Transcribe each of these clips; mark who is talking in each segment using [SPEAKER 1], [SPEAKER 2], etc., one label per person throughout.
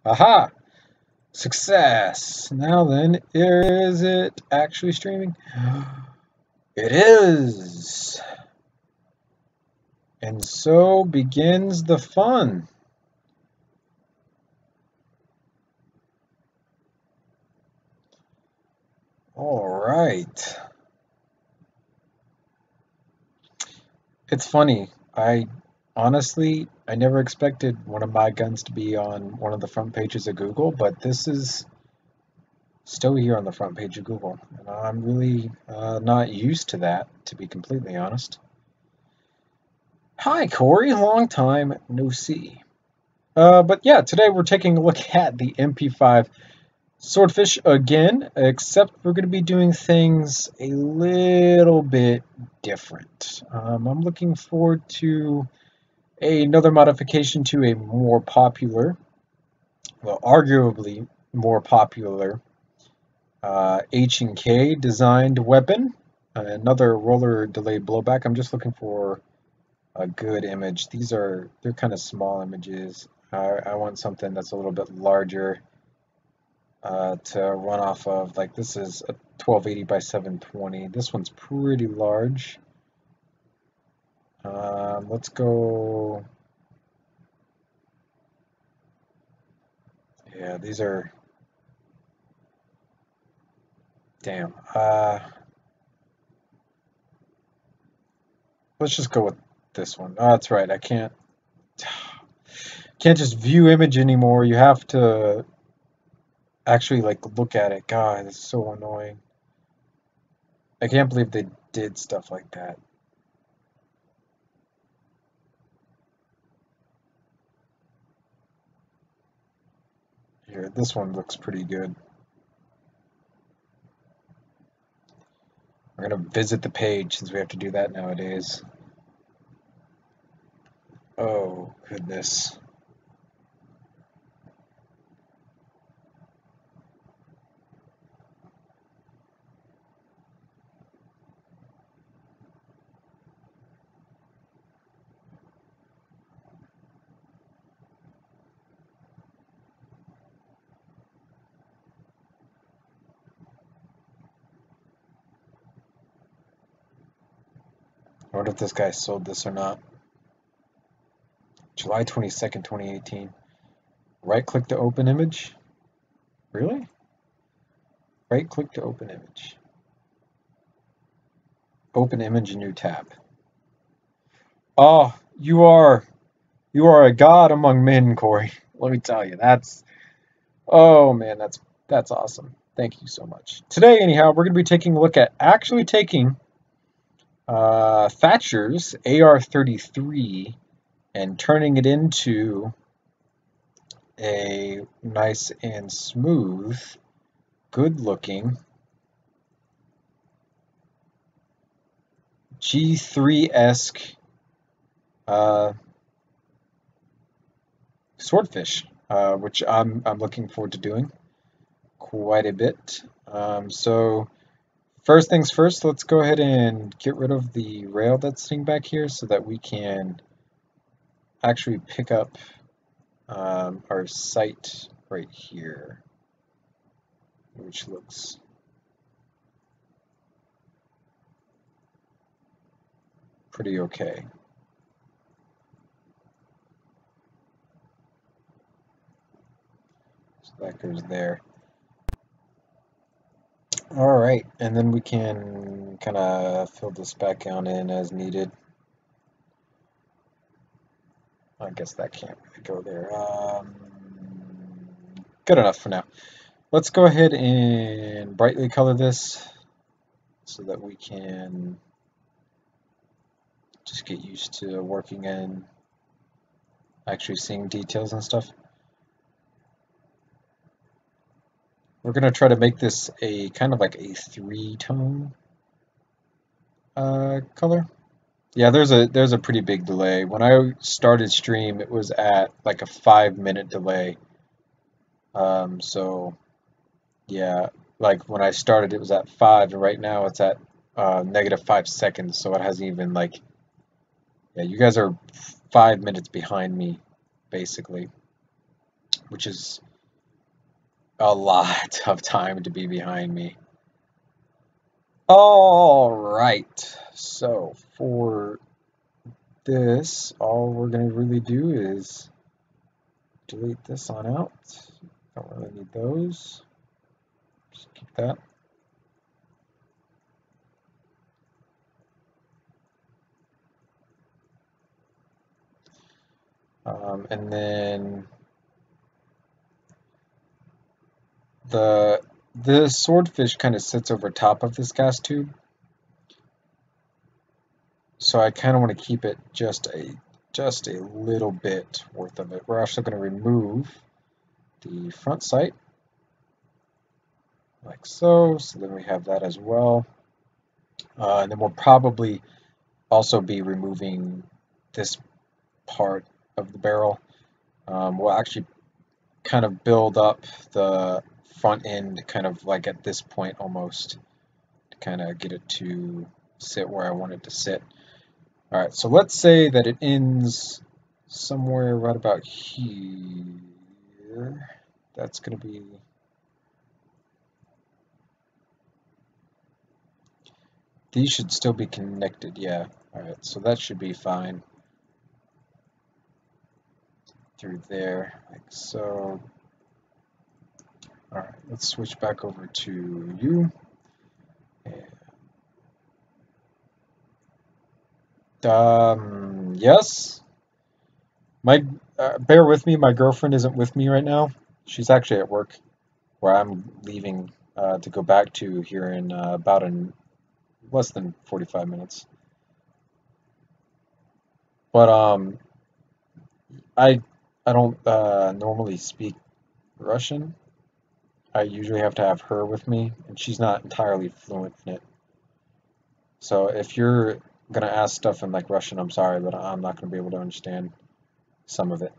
[SPEAKER 1] Aha! Success! Now then, is it actually streaming? It is! And so begins the fun. All right. It's funny. Honestly, I never expected one of my guns to be on one of the front pages of Google, but this is still here on the front page of Google. And I'm really not used to that, to be completely honest. Hi, Corey. Long time no see. But yeah, today we're taking a look at the MP5 SwordFish again, except we're going to be doing things a little bit different. I'm looking forward to another modification to a more popular, well, arguably more popular H&K designed weapon. Another roller delayed blowback. I'm just looking for a good image. They're kind of small images. I want something that's a little bit larger to run off of. Like this is a 1280 by 720. This one's pretty large. Let's go. Yeah, these are. Damn. Let's just go with this one. Oh, that's right. I can't just view image anymore. You have to actually like look at it. God, it's so annoying. I can't believe they did stuff like that. Here, this one looks pretty good. We're gonna visit the page since we have to do that nowadays. Oh, goodness. I wonder if this guy sold this or not. July 22nd, 2018. Right click to open image? Really? Right click to open image. Open image in new tab. Oh, you are a god among men, Corey. Let me tell you, oh man, that's awesome. Thank you so much. Today, anyhow, we're going to be taking a look at actually taking Thatcher's AR-33 and turning it into a nice and smooth, good-looking G3-esque SwordFish, which I'm looking forward to doing quite a bit. So first things first, let's go ahead and get rid of the rail that's sitting back here so that we can actually pick up our sight right here, which looks pretty okay. So that goes there. All right, and then we can kind of fill this back on in as needed. I guess that can't really go there. Good enough for now. Let's go ahead and brightly color this so that we can just get used to working and actually seeing details and stuff. We're going to try to make this a kind of like a three-tone color. Yeah, there's a pretty big delay. When I started stream, it was at like a 5-minute delay. So yeah, like when I started, it was at 5, and right now it's at -5 seconds. So it hasn't even like, yeah, you guys are 5 minutes behind me, basically, which is a lot of time to be behind me. All right, so for this, all we're going to really do is delete this on out. Don't really need those. Just keep that. And then the swordfish kind of sits over top of this gas tube, so I kind of want to keep it just a little bit worth of it. We're actually going to remove the front sight like so. So then we have that as well, and then we'll probably also be removing this part of the barrel. We'll actually kind of build up the front end kind of like at this point almost to kind of get it to sit where I want it to sit. All right, so let's say that it ends somewhere right about here. That's going to be... These should still be connected, yeah. All right, so that should be fine. Through there, like so. All right, let's switch back over to you. And, yes. Bear with me. My girlfriend isn't with me right now. She's actually at work, where I'm leaving to go back to here in about less than 45 minutes. But I don't normally speak Russian. I usually have to have her with me, and she's not entirely fluent in it. So if you're gonna ask stuff in like Russian, I'm sorry, but I'm not gonna be able to understand some of it.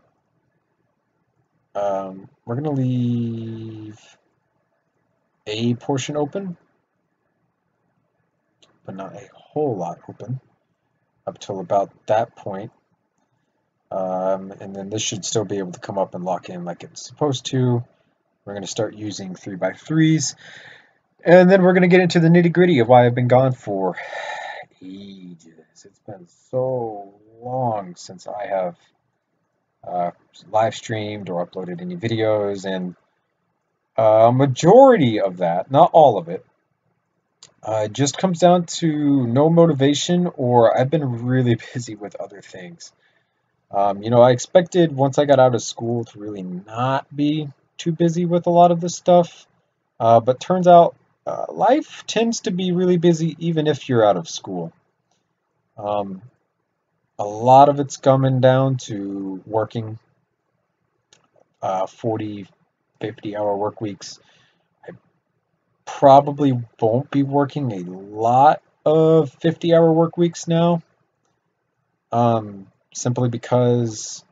[SPEAKER 1] We're gonna leave a portion open, but not a whole lot open, up till about that point. And then this should still be able to come up and lock in like it's supposed to. We're going to start using 3x3s, and then we're going to get into the nitty-gritty of why I've been gone for ages. It's been so long since I have live streamed or uploaded any videos, and a majority of that, not all of it, just comes down to no motivation, or I've been really busy with other things. I expected once I got out of school to really not be too busy with a lot of this stuff, but turns out life tends to be really busy even if you're out of school. A lot of it's coming down to working 40, 50-hour work weeks. I probably won't be working a lot of 50-hour work weeks now, simply because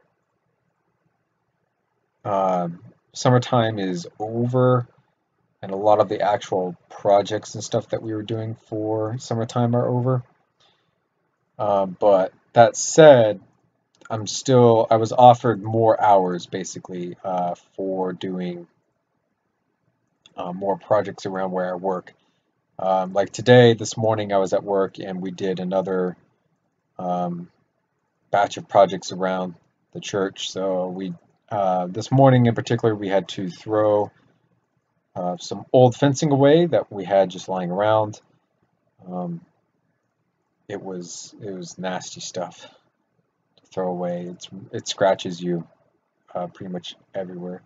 [SPEAKER 1] summertime is over, and a lot of the actual projects and stuff that we were doing for summertime are over. But that said, I was offered more hours basically for doing more projects around where I work. Like today, this morning, I was at work and we did another batch of projects around the church. So this morning in particular, we had to throw some old fencing away that we had just lying around. It was nasty stuff to throw away. It scratches you pretty much everywhere.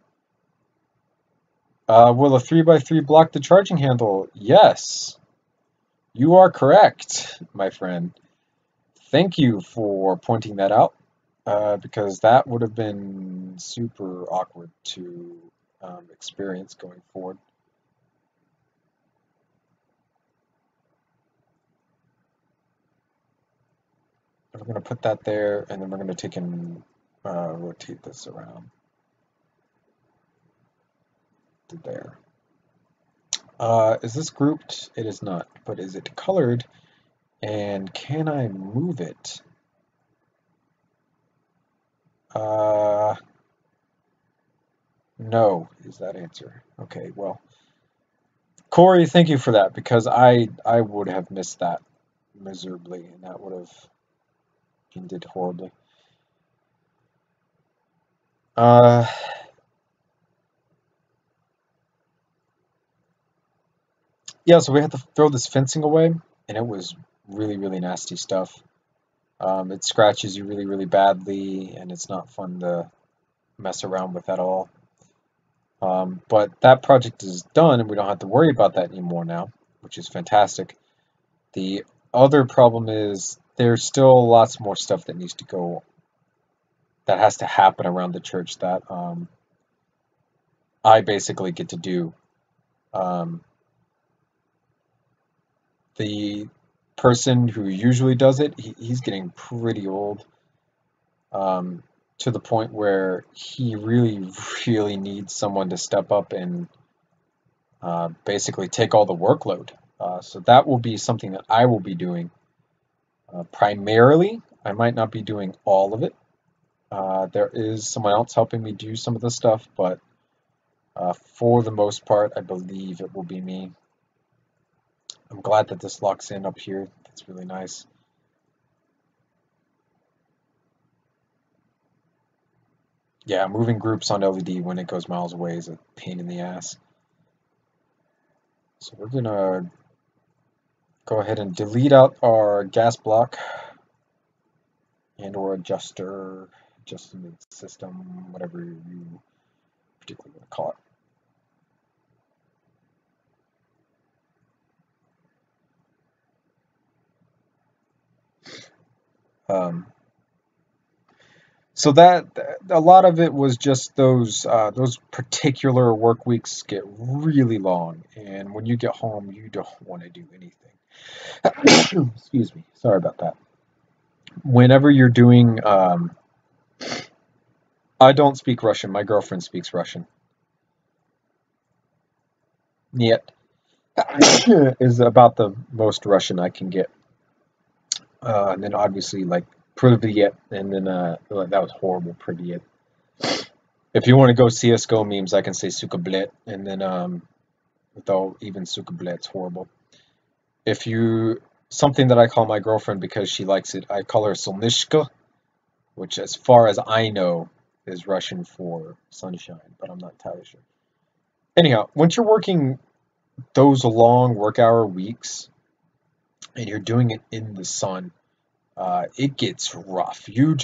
[SPEAKER 1] Will a 3x3 block the charging handle? Yes, you are correct, my friend. Thank you for pointing that out, because that would have been super awkward to experience going forward. We're going to put that there, and then we're going to take and rotate this around to there. Is this grouped? It is not, but is it colored? And can I move it? No is that answer. Okay, well, Corey, thank you for that because I would have missed that miserably, and that would have ended horribly. Uh, yeah, so we had to throw this fencing away, and it was really, really nasty stuff. It scratches you really, really badly, and it's not fun to mess around with at all. But that project is done, and we don't have to worry about that anymore now, which is fantastic. The other problem is there's still lots more stuff that needs to go, that has to happen around the church that I basically get to do. Um, the person who usually does it, he's getting pretty old, um, to the point where he really, really needs someone to step up and basically take all the workload. So that will be something that I will be doing primarily. I might not be doing all of it. There is someone else helping me do some of the stuff, but for the most part, I believe it will be me. I'm glad that this locks in up here. That's really nice. Yeah, moving groups on LED when it goes miles away is a pain in the ass. So we're gonna go ahead and delete out our gas block and or adjustment system, whatever you particularly want to call it. So that a lot of it was just those particular work weeks get really long, and when you get home, you don't want to do anything. Excuse me, sorry about that. Whenever you're doing, I don't speak Russian. My girlfriend speaks Russian. Yet is about the most Russian I can get. And then obviously like Privyet, and then that was horrible Privyet. If you want to go CS:GO memes, I can say Sukablet, and then without even Sukablet, it's horrible. If you something that I call my girlfriend because she likes it, I call her Solnishka, which, as far as I know, is Russian for sunshine, but I'm not entirely sure. Anyhow, once you're working those long work hour weeks and you're doing it in the sun, it gets rough. You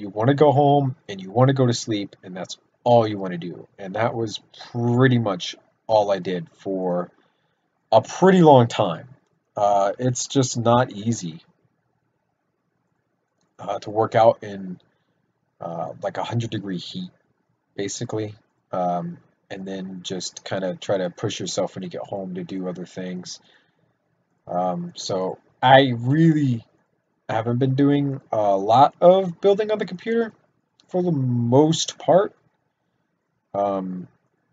[SPEAKER 1] want to go home and you want to go to sleep, and that's all you want to do. And that was pretty much all I did for a pretty long time. It's just not easy to work out in like 100-degree heat, basically, and then just kind of try to push yourself when you get home to do other things. So I really haven't been doing a lot of building on the computer for the most part.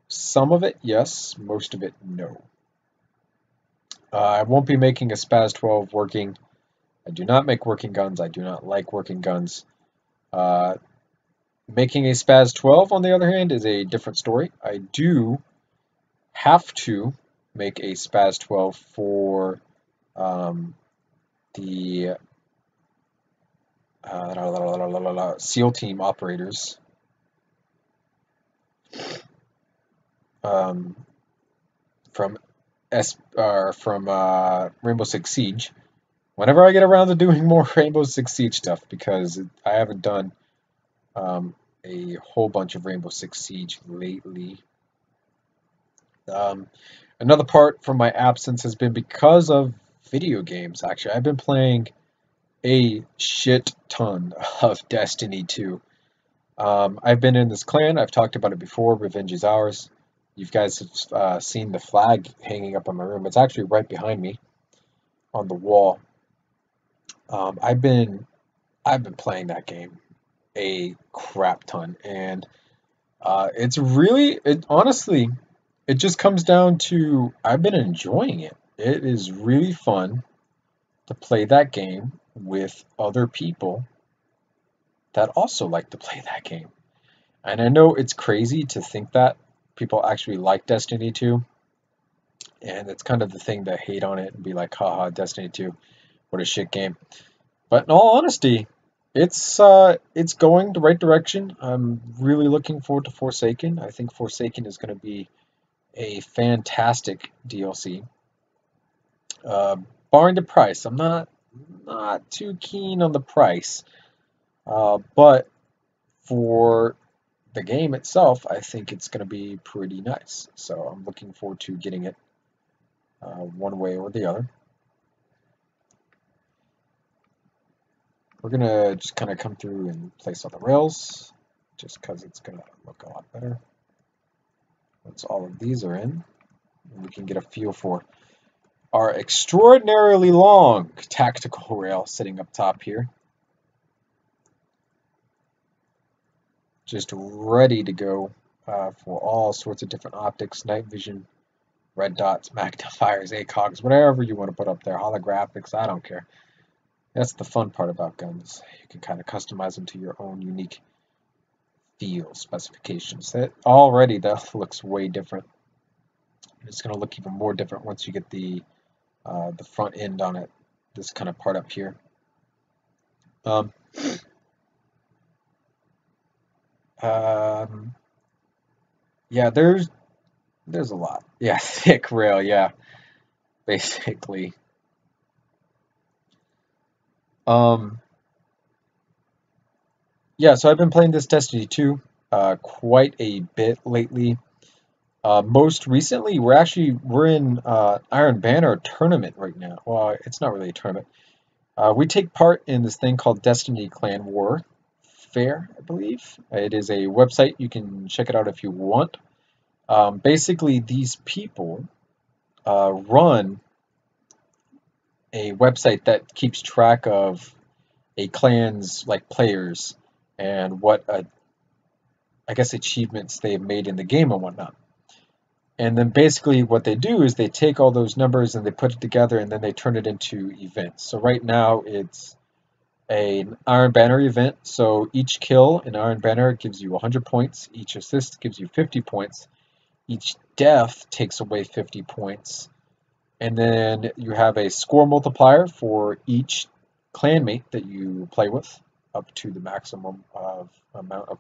[SPEAKER 1] Some of it, yes. Most of it, no. I won't be making a SPAS 12 working. I do not make working guns. I do not like working guns. Uh, Making a SPAS 12, on the other hand, is a different story. I do have to make a SPAS 12 for the SEAL team operators. From Rainbow Six Siege. Whenever I get around to doing more Rainbow Six Siege stuff, because I haven't done a whole bunch of Rainbow Six Siege lately. Another part from my absence has been because of video games, actually. I've been playing a shit ton of Destiny 2. I've been in this clan. I've talked about it before. Revenge is Ours. You guys have seen the flag hanging up in my room. It's actually right behind me on the wall. I've been playing that game a crap ton, and it's really, honestly, it just comes down to I've been enjoying it. It is really fun to play that game with other people that also like to play that game. And I know it's crazy to think that, people actually like Destiny 2, and it's kind of the thing to hate on it and be like, haha, Destiny 2, what a shit game. But in all honesty, it's going the right direction. I'm really looking forward to Forsaken. I think Forsaken is going to be a fantastic DLC. Barring the price, I'm not too keen on the price, but for the game itself, I think it's going to be pretty nice. So I'm looking forward to getting it one way or the other. We're going to just kind of come through and place all the rails, just because it's going to look a lot better. Once all of these are in, we can get a feel for our extraordinarily long tactical rail sitting up top here. Just ready to go for all sorts of different optics, night vision, red dots, magnifiers, ACOGs, whatever you want to put up there, holographics, I don't care. That's the fun part about guns. You can kind of customize them to your own unique feel specifications. Already that looks way different. It's going to look even more different once you get the front end on it, this kind of part up here. Yeah, there's a lot. Yeah, thick rail, yeah, basically. Yeah, so I've been playing this Destiny 2 quite a bit lately. Most recently, we're in Iron Banner tournament right now. Well, it's not really a tournament. We take part in this thing called Destiny Clan War Fair, I believe. It is a website. You can check it out if you want. Basically, these people run a website that keeps track of a clan's like players and what I guess achievements they've made in the game and whatnot. And then basically what they do is they take all those numbers and they put it together and then they turn it into events. So right now it's an Iron Banner event. So each kill in Iron Banner gives you 100 points. Each assist gives you 50 points. Each death takes away 50 points. And then you have a score multiplier for each clanmate that you play with, up to the maximum amount of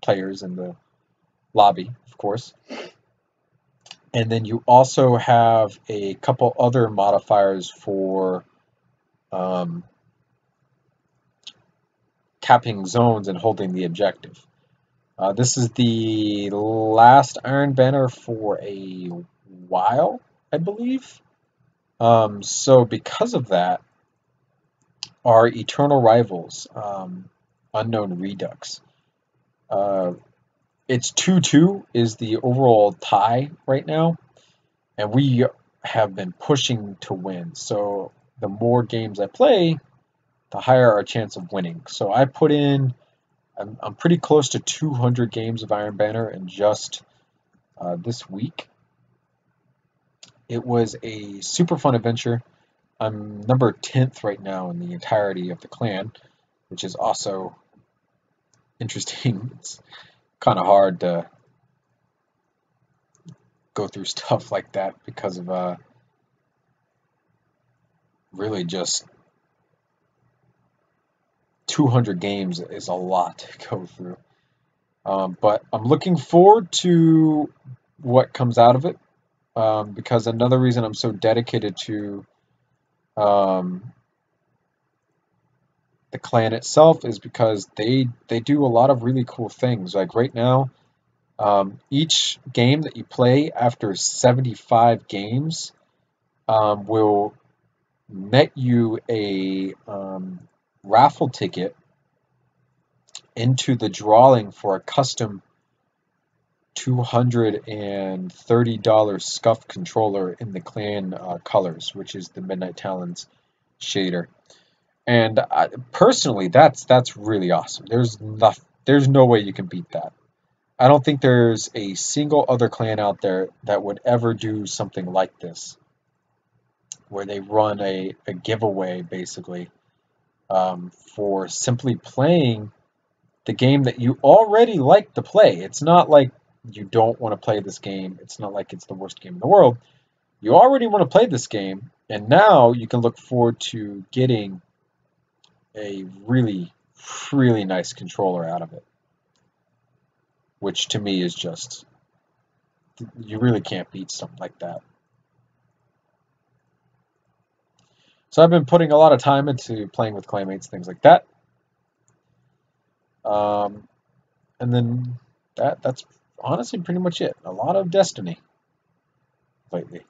[SPEAKER 1] players in the lobby, of course. And then you also have a couple other modifiers for capping zones and holding the objective. This is the last Iron Banner for a while, I believe. So because of that, our eternal rivals, Unknown Redux. It's 2-2 is the overall tie right now, and we have been pushing to win. So the more games I play, the higher our chance of winning. So I put in, I'm pretty close to 200 games of Iron Banner in just this week. It was a super fun adventure. I'm number 10th right now in the entirety of the clan, which is also interesting. It's kind of hard to go through stuff like that because of really just 200 games is a lot to go through. But I'm looking forward to what comes out of it, because another reason I'm so dedicated to the clan itself is because they do a lot of really cool things. Like right now, each game that you play after 75 games will net you a raffle ticket into the drawing for a custom $230 scuff controller in the clan colors, which is the Midnight Talons shader. And personally, that's really awesome. There's no way you can beat that. I don't think there's a single other clan out there that would ever do something like this, where they run a giveaway basically for simply playing the game that you already like to play. It's not like you don't want to play this game. It's not like it's the worst game in the world. You already want to play this game, and now you can look forward to getting a really, really nice controller out of it, which to me is just, you really can't beat something like that. So I've been putting a lot of time into playing with Claymates, things like that. And then that's honestly pretty much it. A lot of Destiny lately.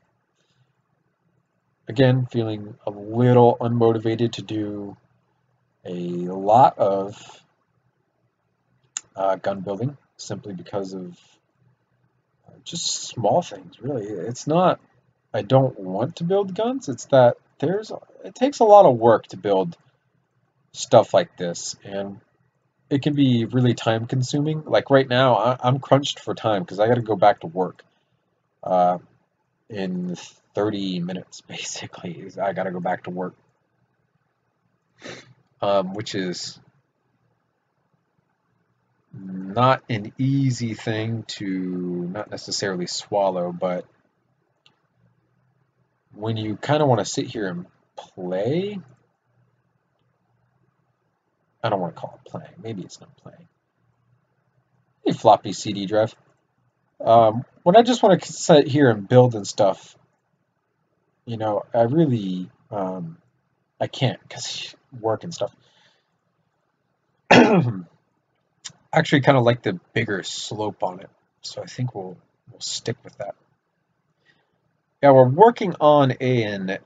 [SPEAKER 1] Again, feeling a little unmotivated to do a lot of gun building, simply because of just small things, really. It's not I don't want to build guns, it's that it takes a lot of work to build stuff like this, and it can be really time consuming. Like right now, I'm crunched for time because I got to go back to work in 30 minutes, basically. I got to go back to work, which is not an easy thing to not necessarily swallow, but when you kind of want to sit here and play, I don't want to call it playing. Maybe it's not playing. A floppy CD drive. When I just want to sit here and build and stuff, you know, I really, I can't because work and stuff. Actually, kind of like the bigger slope on it, so I think we'll stick with that. Yeah, we're working on an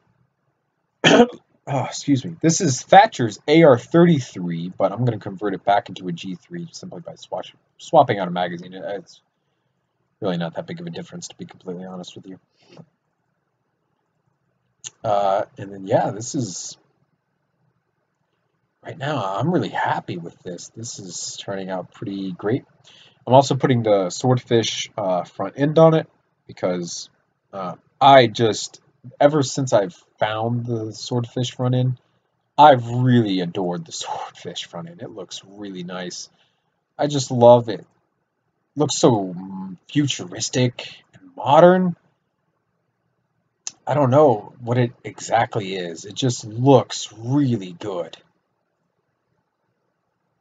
[SPEAKER 1] oh, excuse me. This is Thatcher's AR-33, but I'm going to convert it back into a G3 simply by swapping out a magazine. It's really not that big of a difference, to be completely honest with you. And then, yeah, this is... Right now, I'm really happy with this. This is turning out pretty great. I'm also putting the SwordFish front end on it because ever since I've found the SwordFish front end, I've really adored the SwordFish front end. It looks really nice. I just love it. It looks so futuristic and modern. I don't know what it exactly is. It just looks really good.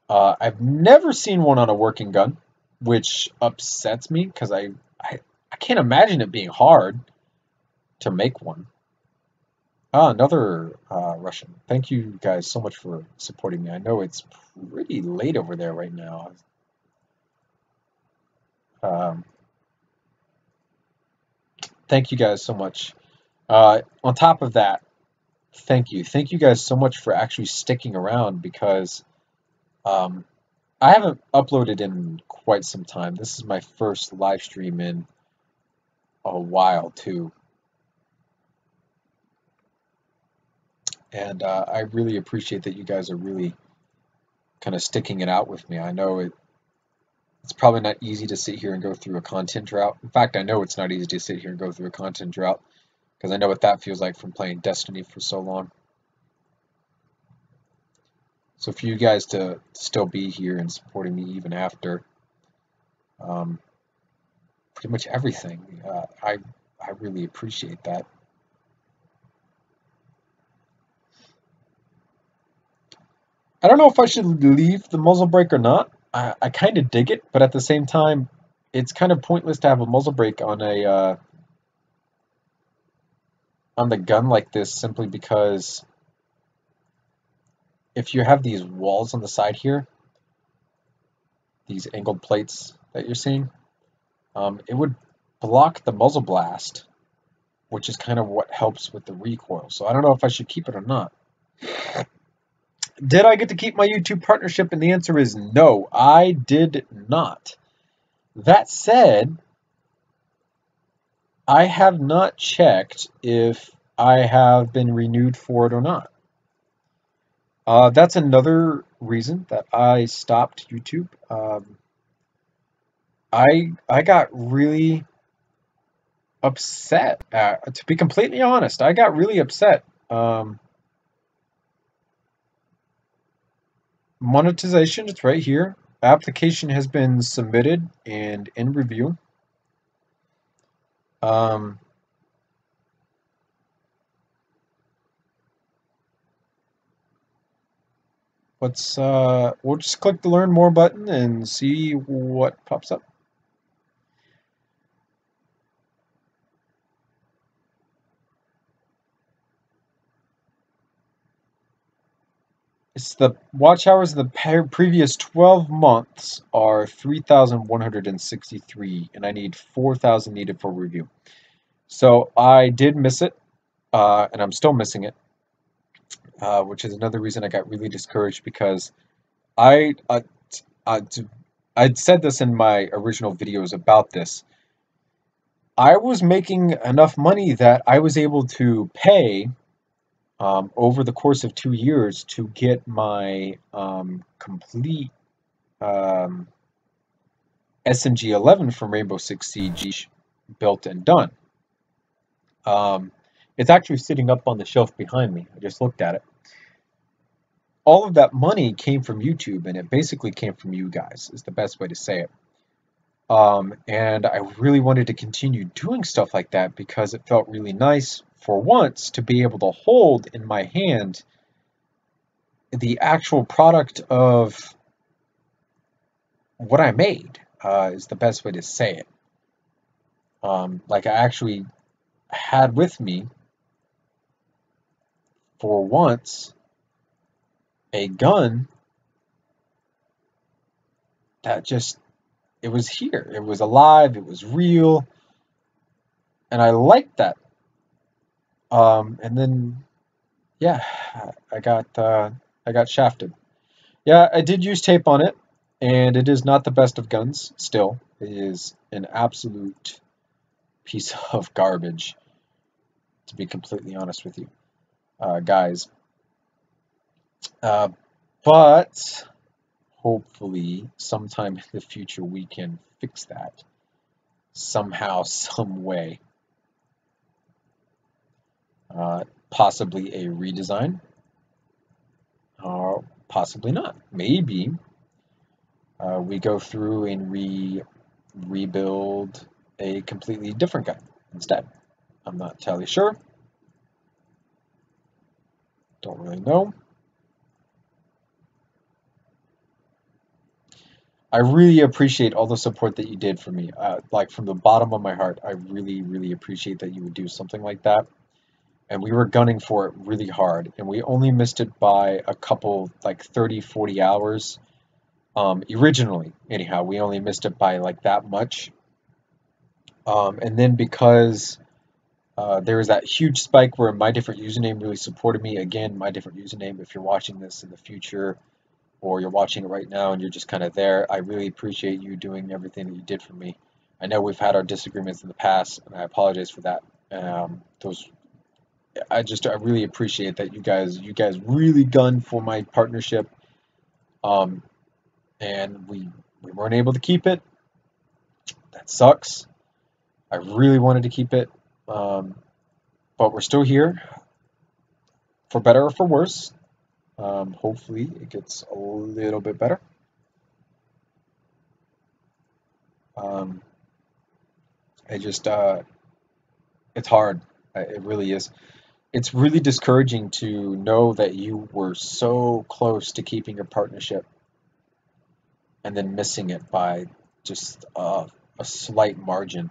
[SPEAKER 1] I've never seen one on a working gun, which upsets me because I can't imagine it being hard to make one. Another Russian. Thank you guys so much for supporting me. I know it's pretty late over there right now. Thank you guys so much. On top of that, thank you. Thank you guys so much for actually sticking around because I haven't uploaded in quite some time. This is my first live stream in a while, too. And I really appreciate that you guys are really kind of sticking it out with me. I know it's probably not easy to sit here and go through a content drought. In fact, I know it's not easy to sit here and go through a content drought because I know what that feels like from playing Destiny for so long. So for you guys to still be here and supporting me even after pretty much everything, I really appreciate that. I don't know if I should leave the muzzle brake or not. I kind of dig it, but at the same time, it's kind of pointless to have a muzzle brake on the gun like this, simply because if you have these walls on the side here, these angled plates that you're seeing, it would block the muzzle blast, which is kind of what helps with the recoil. So I don't know if I should keep it or not. Did I get to keep my YouTube partnership? And the answer is no, I did not. That said, I have not checked if I have been renewed for it or not. That's another reason that I stopped YouTube. I got really upset. To be completely honest, I got really upset. Monetization, it's right here. application has been submitted and in review. We'll just click the learn more button and see what pops up. It's the watch hours of the previous 12 months are 3,163, and I need 4,000 needed for review. So I did miss it, and I'm still missing it, which is another reason I got really discouraged, because I'd said this in my original videos about this. I was making enough money that I was able to pay over the course of 2 years to get my complete SMG11 from Rainbow Six Siege built and done. It's actually sitting up on the shelf behind me. I just looked at it. All of that money came from YouTube, and it basically came from you guys, is the best way to say it. And I really wanted to continue doing stuff like that because it felt really nice for once to be able to hold in my hand the actual product of what I made, is the best way to say it. Like I actually had with me, for once, a gun that just, it was here. It was alive. It was real. And I liked that. And then, yeah, I got shafted. Yeah, I did use tape on it, and it is not the best of guns still. It is an absolute piece of garbage, to be completely honest with you, guys. But hopefully sometime in the future we can fix that somehow, some way. Possibly a redesign, or possibly not. Maybe we go through and rebuild a completely different gun instead. I'm not entirely sure. Don't really know. I really appreciate all the support that you did for me. Like from the bottom of my heart, I really, really appreciate that you would do something like that. And we were gunning for it really hard, and we only missed it by a couple, like 30, 40 hours. Originally, anyhow, we only missed it by like that much. And then because there was that huge spike where my different username really supported me. Again, my different username, if you're watching this in the future, or you're watching it right now and you're just kind of there, I really appreciate you doing everything that you did for me. I know we've had our disagreements in the past, and I apologize for that. I really appreciate that you guys really gunned for my partnership, and we weren't able to keep it. That sucks. I really wanted to keep it, but we're still here, for better or for worse. Hopefully it gets a little bit better. It's hard. It really is. It's really discouraging to know that you were so close to keeping your partnership and then missing it by just a slight margin.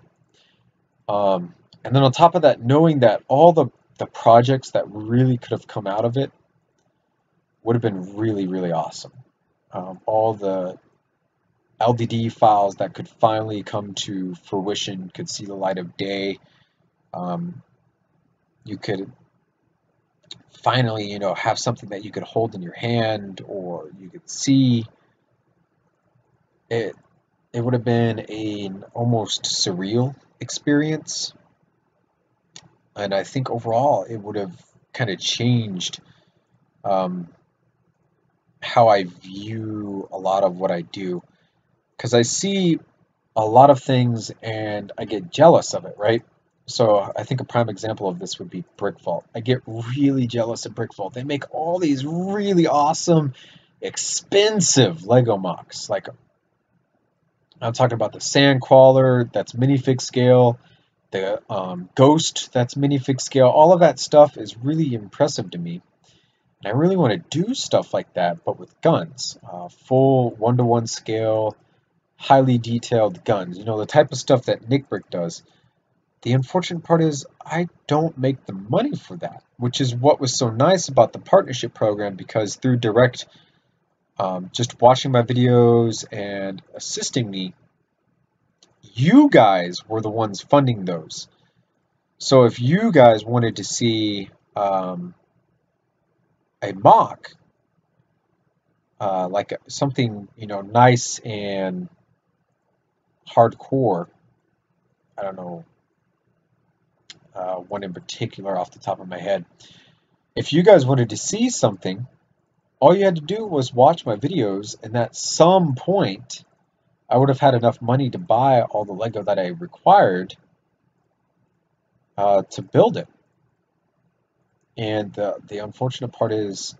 [SPEAKER 1] And then on top of that, knowing that all the projects that really could have come out of it would have been really, really awesome. All the LDD files that could finally come to fruition could see the light of day. You could finally, have something that you could hold in your hand, or you could see. It would have been an almost surreal experience, and I think overall it would have kind of changed how I view a lot of what I do, because I see a lot of things and I get jealous of it, right? So I think a prime example of this would be Brick Vault. I get really jealous of Brick Vault. They make all these really awesome expensive Lego MOCs. Like, I'm talking about the Sandcrawler, that's minifig scale, the Ghost, that's minifig scale. All of that stuff is really impressive to me. And I really want to do stuff like that, but with guns. Full 1-to-1 scale, highly detailed guns. You know, the type of stuff that Nickbrick does. The unfortunate part is I don't make the money for that, which is what was so nice about the partnership program, because through direct, just watching my videos and assisting me, you guys were the ones funding those. So if you guys wanted to see a MOC, like something, you know, nice and hardcore, I don't know one in particular off the top of my head. If you guys wanted to see something, all you had to do was watch my videos, and at some point I would have had enough money to buy all the Lego that I required to build it. And the unfortunate part is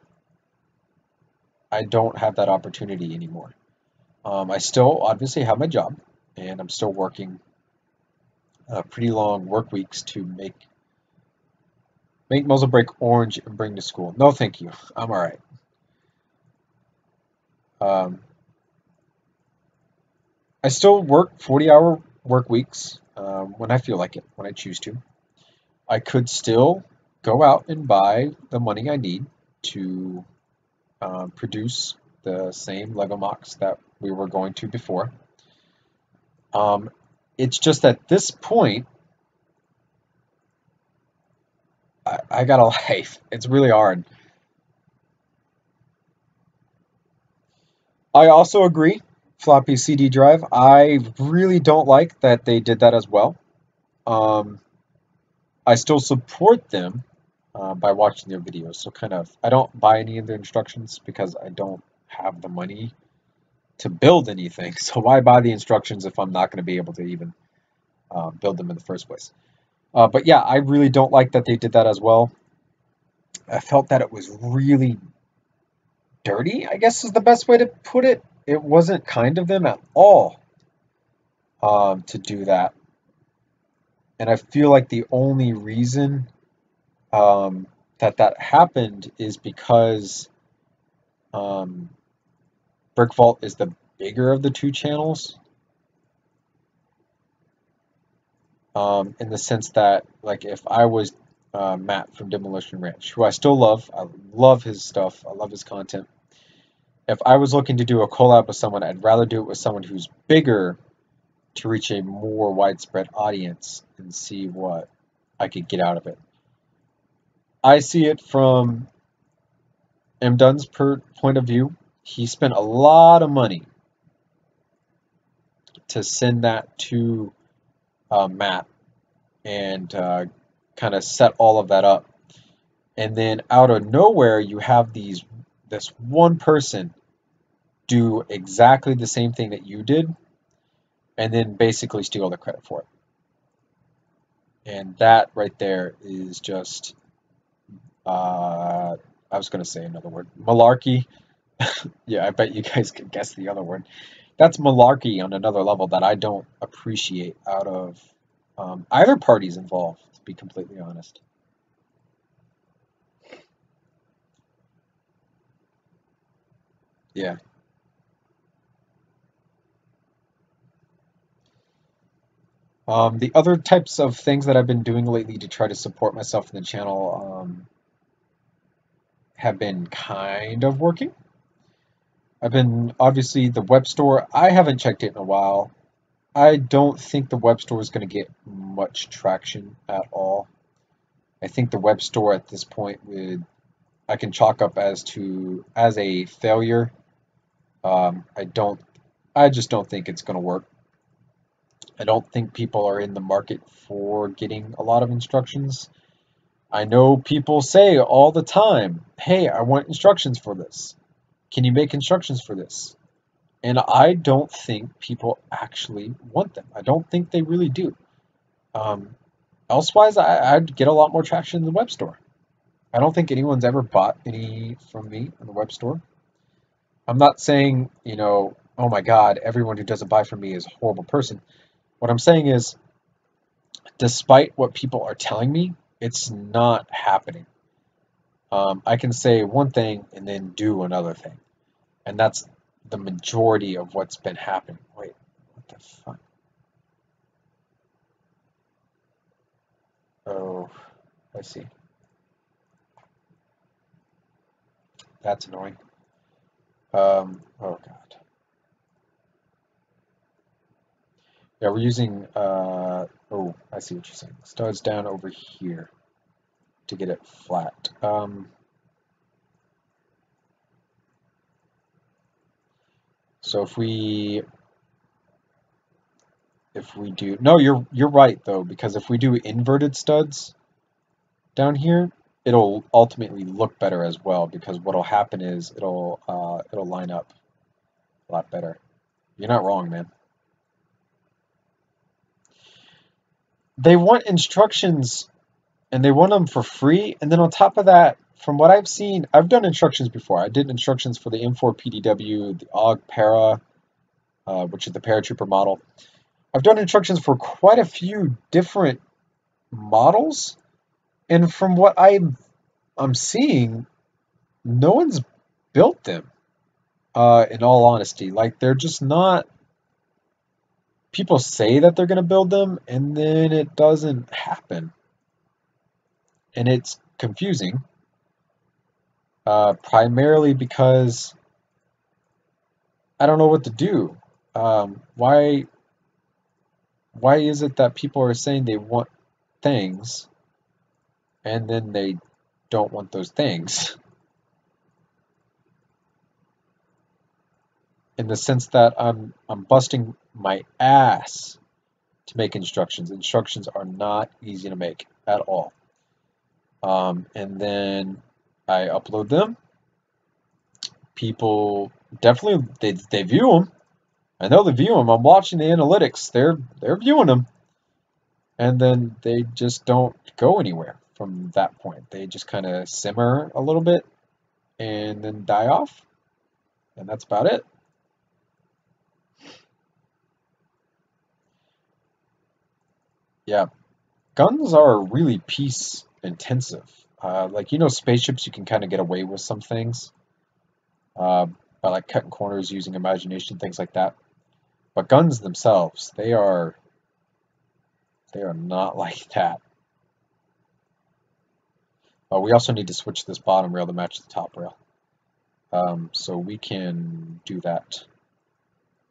[SPEAKER 1] I don't have that opportunity anymore. I still obviously have my job, and I'm still working pretty long work weeks to make muzzle brake orange and bring to school. No, thank you. I'm all right. I still work 40-hour work weeks when I feel like it, when I choose to. I could still go out and buy the money I need to produce the same Lego MOCs that we were going to before. It's just at this point, I got a life. It's really hard. I also agree, floppy CD drive. I really don't like that they did that as well. I still support them by watching their videos. So kind of, I don't buy any of their instructions because I don't have the money to build anything. So why buy the instructions if I'm not going to be able to even build them in the first place? But yeah, I really don't like that they did that as well. I felt that it was really dirty, I guess is the best way to put it. It wasn't kind of them at all to do that. And I feel like the only reason that happened is because Brick Vault is the bigger of the two channels. In the sense that, like, if I was Matt from Demolition Ranch, who I still love, I love his stuff, I love his content. If I was looking to do a collab with someone, I'd rather do it with someone who's bigger to reach a more widespread audience and see what I could get out of it. I see it from M. Dunn's point of view. He spent a lot of money to send that to Matt and kind of set all of that up. And then out of nowhere, you have this one person do exactly the same thing that you did, and then basically steal the credit for it. And that right there is just, I was going to say another word, malarkey. Yeah, I bet you guys could guess the other word. That's malarkey on another level that I don't appreciate out of either parties involved, to be completely honest. Yeah. The other types of things that I've been doing lately to try to support myself in the channel have been kind of working. I've been, obviously, the web store, I haven't checked it in a while. I don't think the web store is going to get much traction at all. I think the web store at this point I can chalk up as a failure. I just don't think it's going to work. I don't think people are in the market for getting a lot of instructions. I know people say all the time, hey, I want instructions for this. Can you make instructions for this? And I don't think people actually want them. I don't think they really do. Elsewise, I'd get a lot more traction in the web store. I don't think anyone's ever bought any from me in the web store. I'm not saying, you know, oh my God, everyone who doesn't buy from me is a horrible person. What I'm saying is, despite what people are telling me, it's not happening. I can say one thing and then do another thing. And that's the majority of what's been happening. Wait, what the fuck? Oh, I see. That's annoying. Oh God. Yeah, we're using, oh, I see what you're saying. Studs down over here to get it flat. So if we do, no, you're right though, because if we do inverted studs down here, it'll ultimately look better as well, because what'll happen is it'll line up a lot better. You're not wrong, man. They want instructions and they want them for free, and then on top of that, from what I've seen, I've done instructions before. I did instructions for the M4 PDW, the AUG Para, which is the paratrooper model. I've done instructions for quite a few different models, and from what I'm seeing, no one's built them. In all honesty, like they're just not. People say that they're going to build them, and then it doesn't happen, and it's confusing. Primarily because I don't know what to do. Why is it that people are saying they want things and then they don't want those things? In the sense that I'm busting my ass to make instructions. Instructions are not easy to make at all. And then I upload them. People definitely they view them. I know they view them. I'm watching the analytics. They're viewing them. And then they just don't go anywhere from that point. They just kind of simmer a little bit and then die off, and that's about it. Yeah, guns are really piece intensive. Like, you know, spaceships, you can kind of get away with some things uh, by like cutting corners using imagination, things like that. But guns themselves, they are not like that. We also need to switch this bottom rail to match the top rail. So we can do that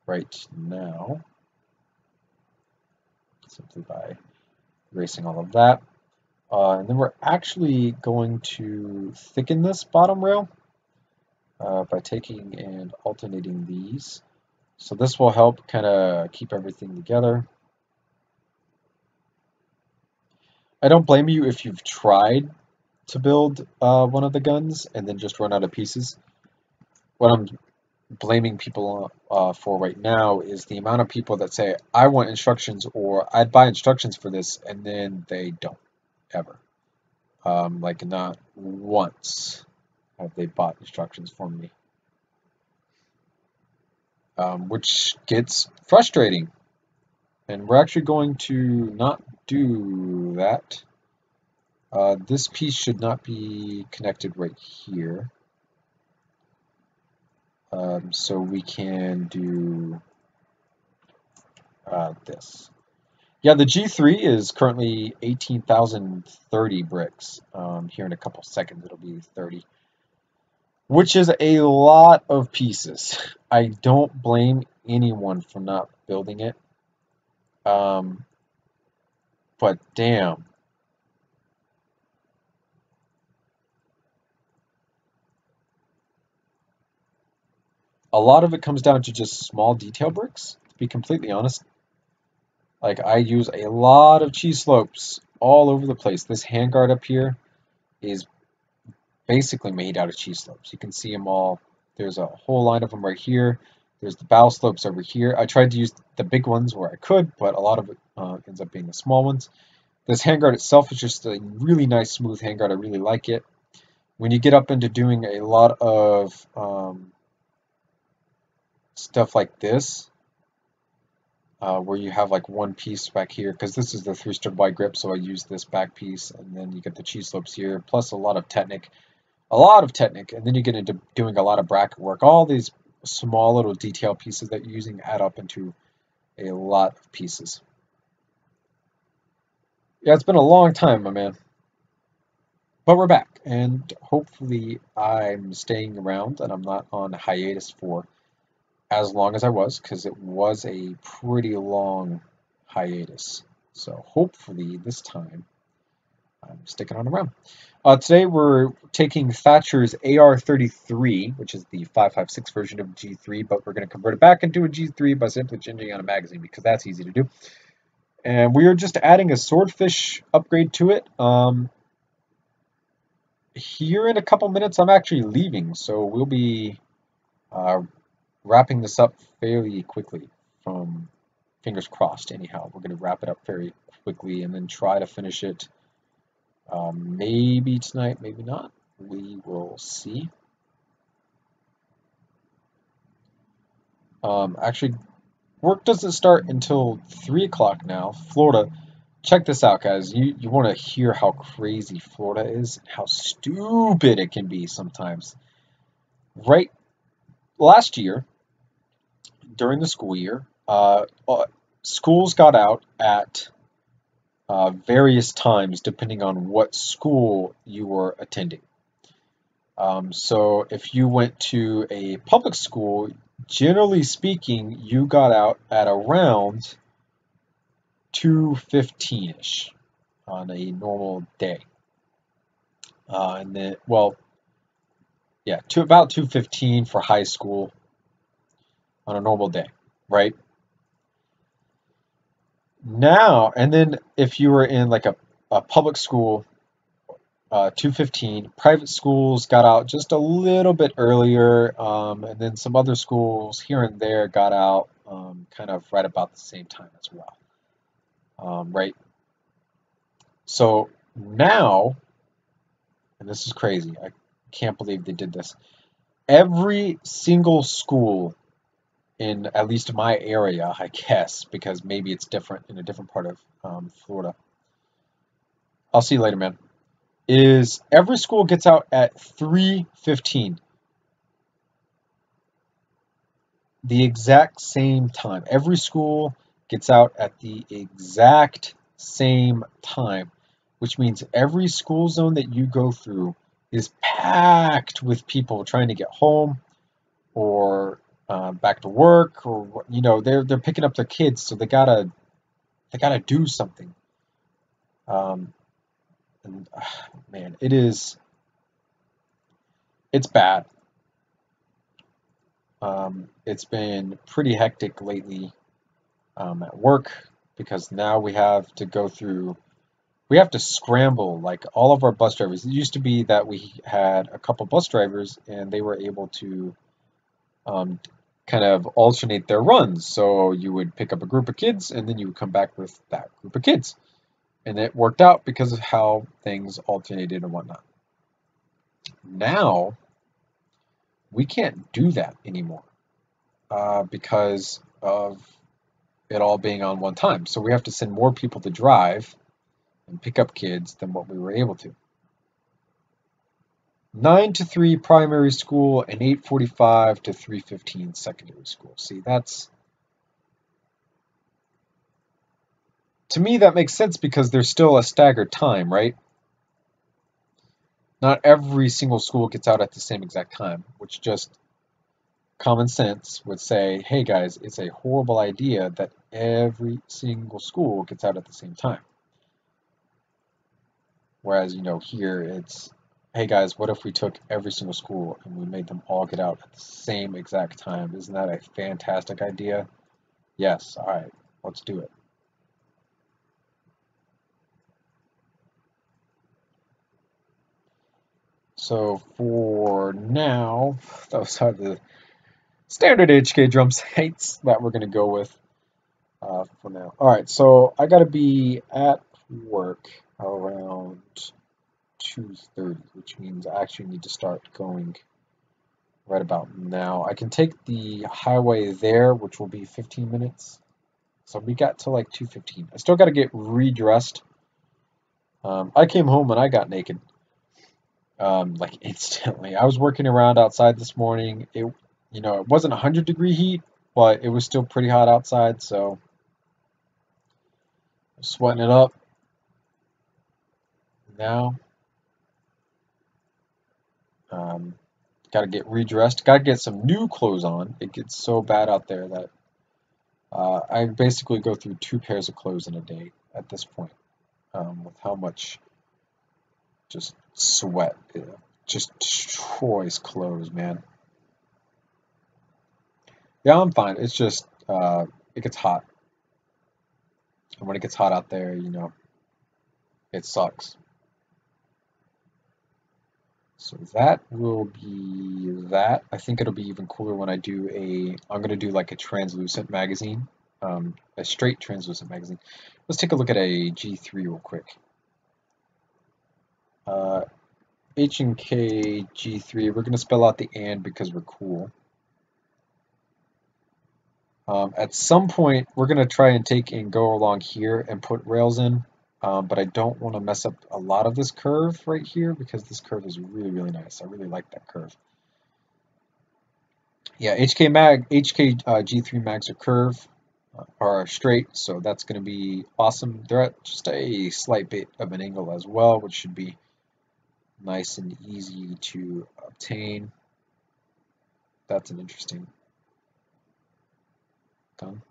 [SPEAKER 1] right now, simply by erasing all of that. And then we're actually going to thicken this bottom rail by taking and alternating these. So this will help kind of keep everything together. I don't blame you if you've tried to build one of the guns and then just run out of pieces. What I'm blaming people for right now is the amount of people that say, I want instructions, or I'd buy instructions for this, and then they don't, ever. Like, not once have they bought instructions from me. Which gets frustrating. And we're actually going to not do that. This piece should not be connected right here. So we can do this. Yeah, the G3 is currently 18,030 bricks. Here in a couple seconds, it'll be 30. Which is a lot of pieces. I don't blame anyone for not building it. But damn. A lot of it comes down to just small detail bricks, to be completely honest. Like, I use a lot of cheese slopes all over the place. This handguard up here is basically made out of cheese slopes. You can see them all. There's a whole line of them right here. There's the bow slopes over here. I tried to use the big ones where I could, but a lot of it ends up being the small ones. This handguard itself is just a really nice, smooth handguard. I really like it. When you get up into doing a lot of stuff like this, where you have like one piece back here, because this is the 3-stroke wide grip, so I use this back piece, and then you get the cheese slopes here, plus a lot of Technic, and then you get into doing a lot of bracket work. All these small little detail pieces that you're using add up into a lot of pieces. Yeah, it's been a long time, my man. But we're back, and hopefully I'm staying around and I'm not on hiatus for as long as I was, because it was a pretty long hiatus. So hopefully this time I'm sticking on around. Today we're taking Thatcher's AR-33, which is the 5.56 version of G3, but we're going to convert it back into a G3 by simply changing out a magazine, because that's easy to do. And we are just adding a SwordFish upgrade to it. Here in a couple minutes I'm actually leaving, so we'll be wrapping this up fairly quickly, from fingers crossed anyhow. We're going to wrap it up very quickly and then try to finish it maybe tonight, maybe not. We will see. Actually, work doesn't start until 3 o'clock now. Florida, check this out, guys. You want to hear how crazy Florida is, how stupid it can be sometimes. Right, last year, during the school year, schools got out at various times depending on what school you were attending. So if you went to a public school, generally speaking, you got out at around 2:15-ish on a normal day. And then, well, yeah, about 2:15 for high school on a normal day, right? Now, and then if you were in like a public school, 2:15. Private schools got out just a little bit earlier, and then some other schools here and there got out kind of right about the same time as well, right? So now, and this is crazy, I can't believe they did this. Every single school in at least my area, I guess, because maybe it's different in a different part of Florida. I'll see you later, man. Is every school gets out at 3:15. The exact same time. Every school gets out at the exact same time, which means every school zone that you go through is packed with people trying to get home or back to work, or they're picking up their kids, so they gotta do something. And man, it's bad. It's been pretty hectic lately at work, because now we have to scramble like all of our bus drivers. It used to be that we had a couple bus drivers and they were able to kind of alternate their runs. So you would pick up a group of kids and then you would come back with that group of kids. And it worked out because of how things alternated and whatnot. Now, we can't do that anymore because of it all being on one time. So we have to send more people to drive and pick up kids than what we were able to. 9 to 3 primary school and 8:45 to 3:15 secondary school. See, to me, that makes sense because there's still a staggered time, right? Not every single school gets out at the same exact time, which just common sense would say, hey guys, it's a horrible idea that every single school gets out at the same time. Whereas, here it's, hey guys, what if we took every single school and we made them all get out at the same exact time? Isn't that a fantastic idea? Yes, all right, let's do it. So for now, those are the standard HK drum sites that we're going to go with for now. All right, so I got to be at work around 2:30, which means I actually need to start going right about now. I can take the highway there, which will be 15 minutes. So we got to like 2:15. I still got to get redressed. I came home and I got naked, like instantly. I was working around outside this morning. It wasn't 100-degree heat, but it was still pretty hot outside, so I'm sweating it up now. Got to get redressed. Got to get some new clothes on. It gets so bad out there that I basically go through 2 pairs of clothes in a day at this point, with how much just sweat it just destroys clothes, man. Yeah, I'm fine. It's just it gets hot, and when it gets hot out there, it sucks. So that will be that. I think it'll be even cooler when I'm gonna do like a translucent magazine, a straight translucent magazine. Let's take a look at a G3 real quick. H&K G3, we're gonna spell out the and because we're cool. At some point, we're gonna try and take and go along here and put rails in, but I don't want to mess up a lot of this curve right here because this curve is really, really nice. I really like that curve. Yeah, HK G3 mags are curve, are straight, so that's going to be awesome. They're at just a slight bit of an angle as well, which should be nice and easy to obtain. That's an interesting gun.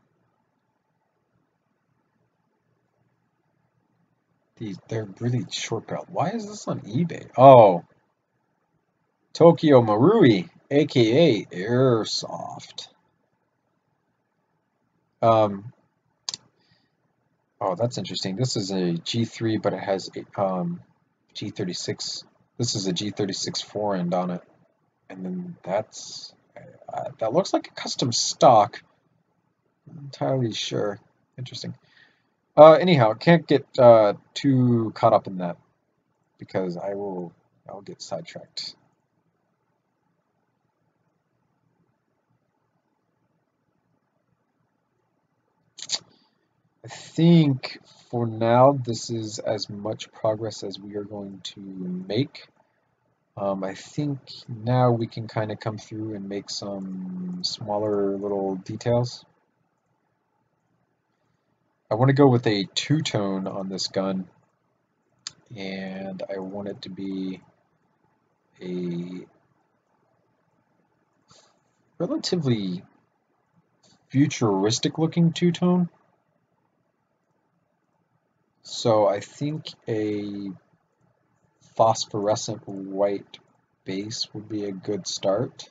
[SPEAKER 1] They're really short barreled. Why is this on eBay? Oh, Tokyo Marui, aka Airsoft. Oh, that's interesting. This is a G3, but it has a G36. This is a G36 forend on it, and then that looks like a custom stock. I'm not entirely sure. Interesting. Anyhow, can't get too caught up in that because I'll get sidetracked. I think for now this is as much progress as we are going to make. I think now we can kind of come through and make some smaller little details. I want to go with a two-tone on this gun, and I want it to be a relatively futuristic looking two-tone. So I think a phosphorescent white base would be a good start.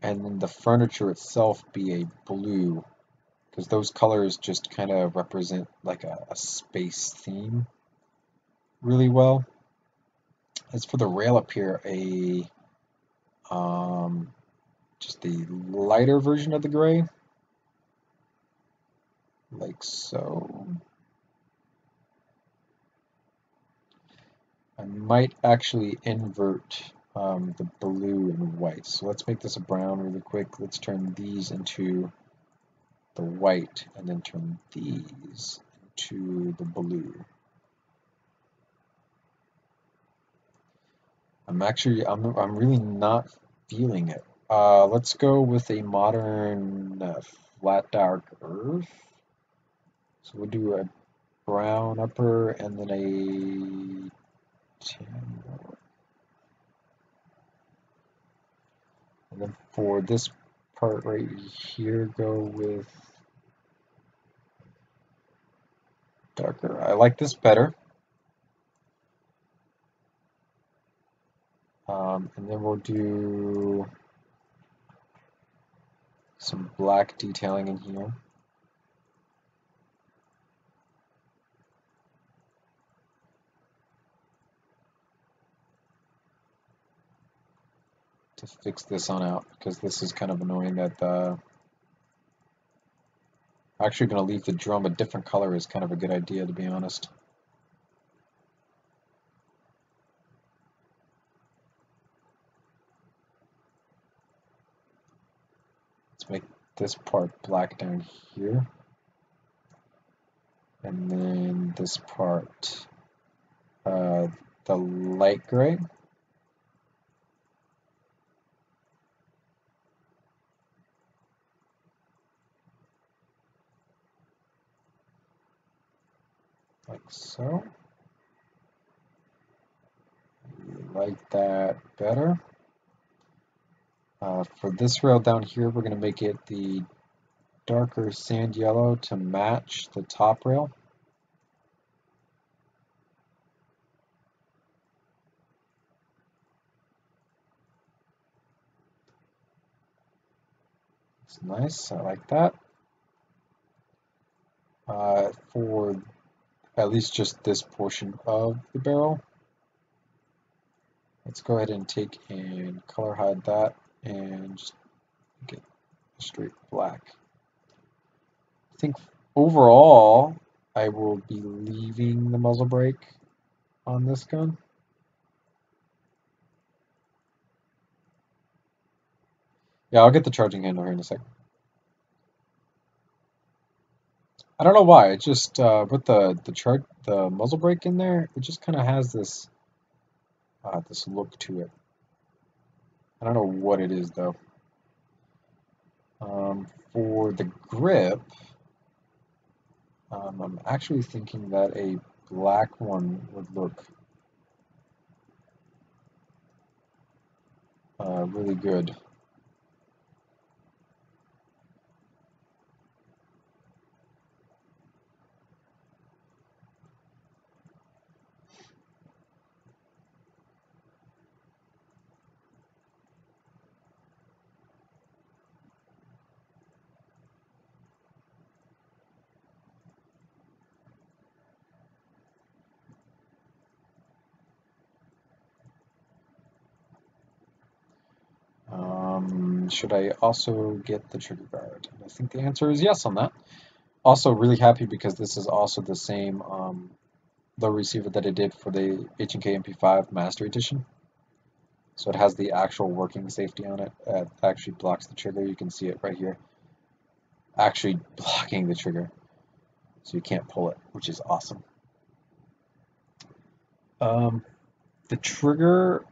[SPEAKER 1] And then the furniture itself be a blue, because those colors just kind of represent like a space theme really well. As for the rail up here, just the lighter version of the gray, like so. I might actually invert the blue and white. So let's make this a brown really quick. Let's turn these into the white and then turn these into the blue. I'm really not feeling it. Let's go with a modern flat dark earth. So we'll do a brown upper and then a tan. And then for this part right here, go with darker. I like this better. And then we'll do some black detailing in here. To fix this on out, because this is kind of annoying that actually going to leave the drum a different color is kind of a good idea, to be honest. Let's make this part black down here. And then this part, the light gray. Like so. Like that better. For this rail down here, we're going to make it the darker sand yellow to match the top rail. It's nice, I like that. For at least just this portion of the barrel, let's go ahead and take and color hide that and just get straight black. I think overall, I will be leaving the muzzle brake on this gun. Yeah, I'll get the charging handle here in a second. I don't know why. It just with the muzzle brake in there, it just kind of has this this look to it. I don't know what it is though. For the grip, I'm actually thinking that a black one would look really good. Should I also get the trigger guard? I think the answer is yes on that. Also really happy because this is also the same low receiver that I did for the H&K MP5 Master Edition. So it has the actual working safety on it. It actually blocks the trigger. You can see it right here. Actually blocking the trigger. So you can't pull it, which is awesome. The trigger,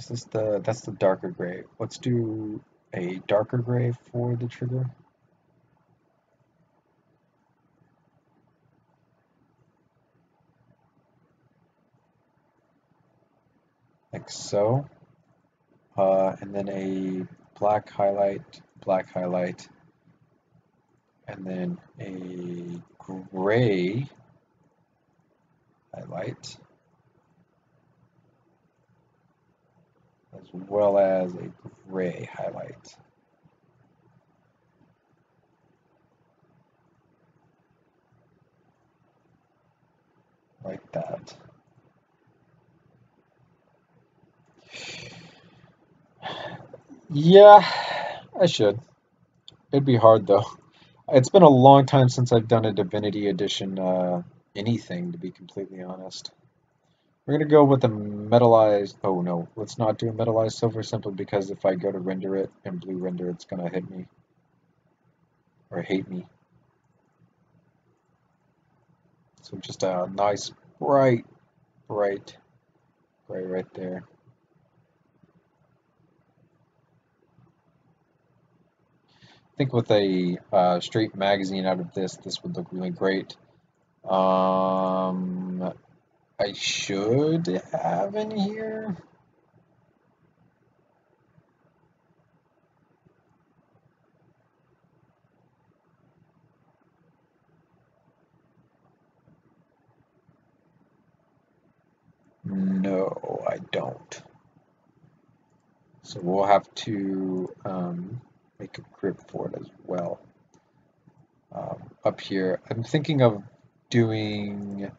[SPEAKER 1] that's the darker gray. Let's do a darker gray for the trigger. Like so. And then a black highlight, and then a gray highlight, as well as a gray highlight. Like that. Yeah, I should. It'd be hard though. It's been a long time since I've done a Divinity Edition anything, to be completely honest. We're gonna go with a metallized, oh no, let's not do a metallized silver simply because if I go to render it and blue render, it's gonna hit me. Or hate me. So just a nice bright gray right there. I think with a straight magazine out of this would look really great. I should have in here. No, I don't. So we'll have to make a grip for it as well. Up here, I'm thinking of doing.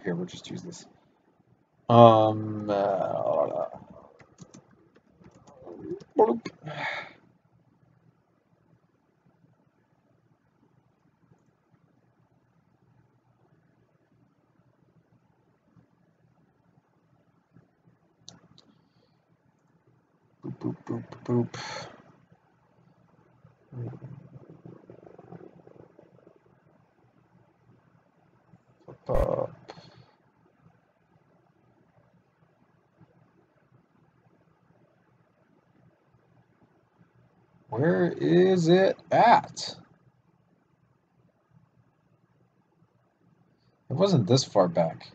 [SPEAKER 1] Here, we'll just use this. Boop, boop, boop, boop. Up. Where is it at? It wasn't this far back.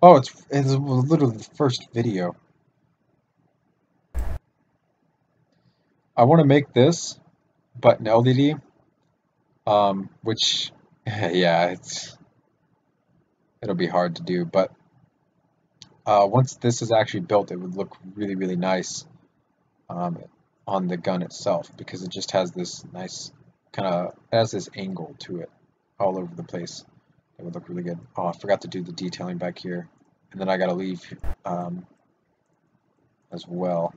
[SPEAKER 1] Oh, it's literally the first video. I want to make this, but in LDD, which, yeah, it'll be hard to do. But once this is actually built, it would look really, really nice on the gun itself, because it just has this nice has this angle to it all over the place. It would look really good. Oh, I forgot to do the detailing back here, and then I gotta leave as well.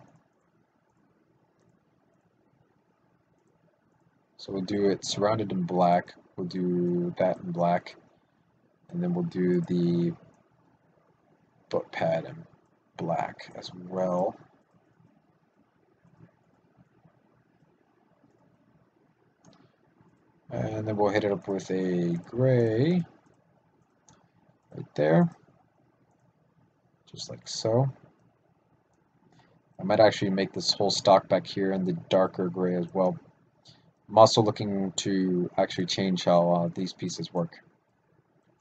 [SPEAKER 1] So we'll do it surrounded in black. We'll do that in black, and then we'll do the foot pad in black as well. And then we'll hit it up with a gray right there, just like so. I might actually make this whole stock back here in the darker gray as well. I'm also looking to actually change how these pieces work,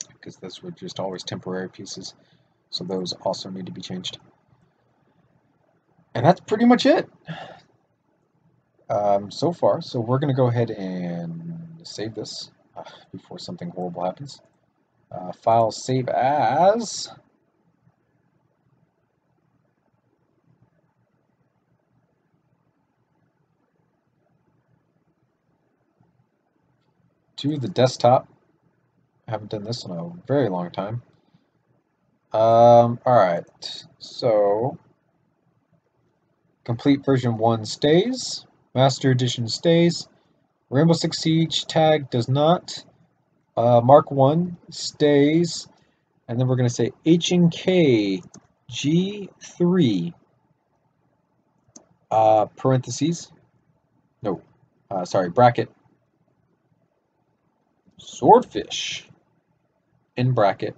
[SPEAKER 1] because those were just always temporary pieces, so those also need to be changed. And that's pretty much it so far. So we're going to go ahead and save this before something horrible happens. File save as to the desktop. I haven't done this in a very long time. Alright, so complete version 1 stays, master edition stays, Rainbow Six Siege tag does not, Mark 1 stays, and then we're going to say H&K G3 parentheses, no, sorry, bracket, SwordFish in bracket.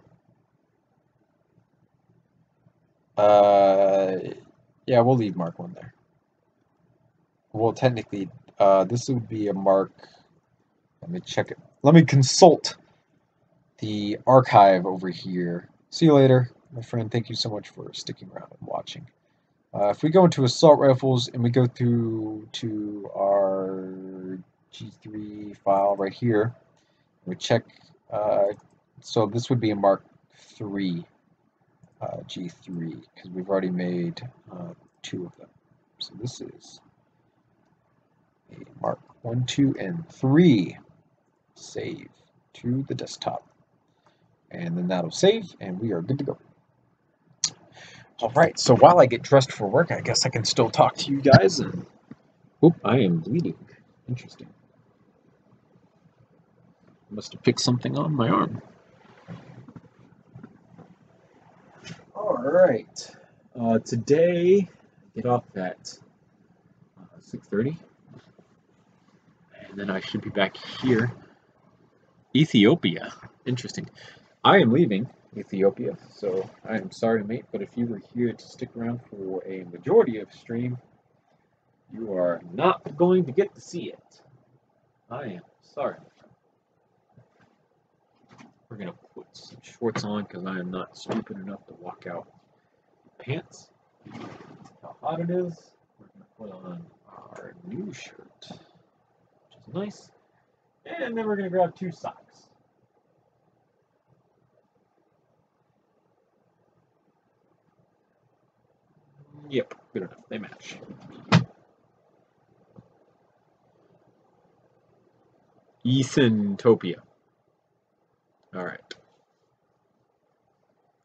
[SPEAKER 1] Yeah, we'll leave Mark 1 there. Well, technically, this would be a Mark. Let me check it. Let me consult the archive over here. See you later, my friend. Thank you so much for sticking around and watching. If we go into assault rifles and we go through to our G3 file right here, we check. So this would be a Mark 3 G3, because we've already made 2 of them. So this is a Mark 1, 2, and 3. Save to the desktop. And then that'll save, and we are good to go. Alright, so while I get dressed for work, I guess I can still talk to you guys. And oop, I am bleeding. Interesting. Must have picked something on my arm. Alright. Today, I get off at 6:30. And then I should be back here. Ethiopia. Interesting. I am leaving Ethiopia, so I am sorry, mate, but if you were here to stick around for a majority of stream, you are not going to get to see it. I am sorry. We're going to put some shorts on because I am not stupid enough to walk out pants. How hot it is. We're going to put on our new shirt, which is nice. And then we're going to grab 2 socks. Yep, good enough. They match. Ethantopia. Alright.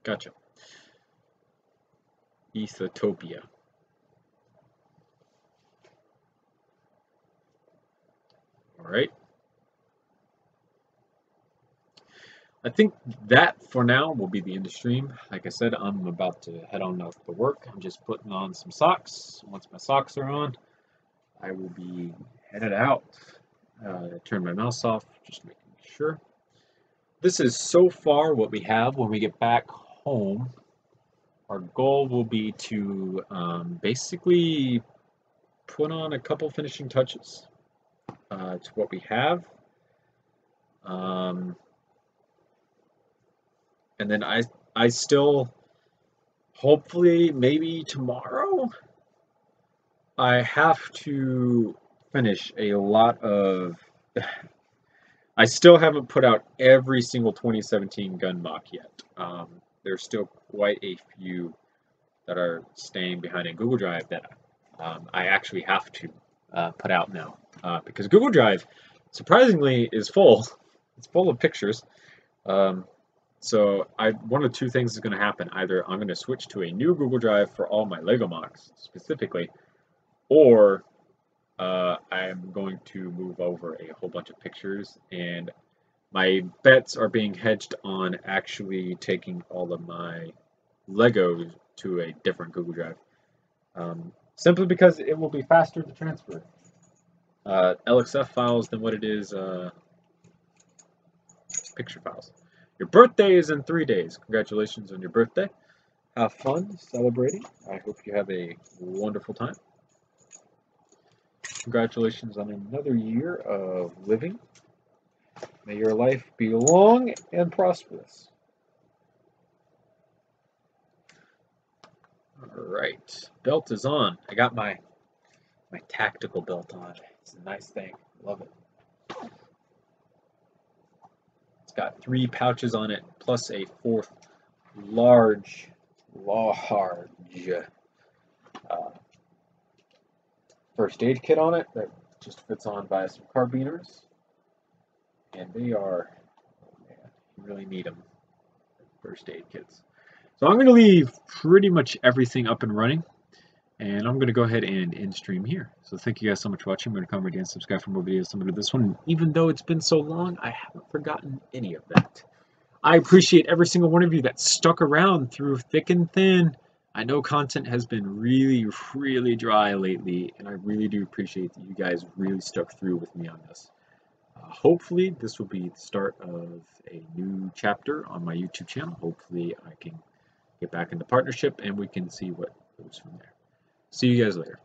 [SPEAKER 1] Gotcha. Ethotopia. All right. I think that for now will be the end of stream. Like I said, I'm about to head on out to work. I'm just putting on some socks. Once my socks are on, I will be headed out. Turn my mouse off, just making sure. This is so far what we have. When we get back home, our goal will be to basically put on a couple finishing touches to what we have. And then I still, hopefully, maybe tomorrow, I have to finish a lot of. I still haven't put out every single 2017 gun MOC yet. There's still quite a few that are staying behind in Google Drive that I actually have to put out now because Google Drive, surprisingly, is full. It's full of pictures. So one of two things is going to happen. Either I'm going to switch to a new Google Drive for all my Lego MOCs specifically, or I'm going to move over a whole bunch of pictures, and my bets are being hedged on actually taking all of my Legos to a different Google Drive, simply because it will be faster to transfer LXF files than what it is picture files. Your birthday is in 3 days. Congratulations on your birthday. Have fun celebrating. I hope you have a wonderful time. Congratulations on another year of living. May your life be long and prosperous. Alright, belt is on. I got my tactical belt on. It's a nice thing. Love it. It's got 3 pouches on it, plus a 4th large first aid kit on it that just fits on by some carabiners. And they are, oh man, you really need them, first aid kits. So I'm going to leave pretty much everything up and running, and I'm going to go ahead and end stream here. So thank you guys so much for watching. I'm going to come again, subscribe for more videos similar to this one. Even though it's been so long, I haven't forgotten any of that. I appreciate every single one of you that stuck around through thick and thin. I know content has been really, really dry lately, and I really do appreciate that you guys really stuck through with me on this. Hopefully, this will be the start of a new chapter on my YouTube channel. Hopefully, I can get back into partnership and we can see what goes from there. See you guys later.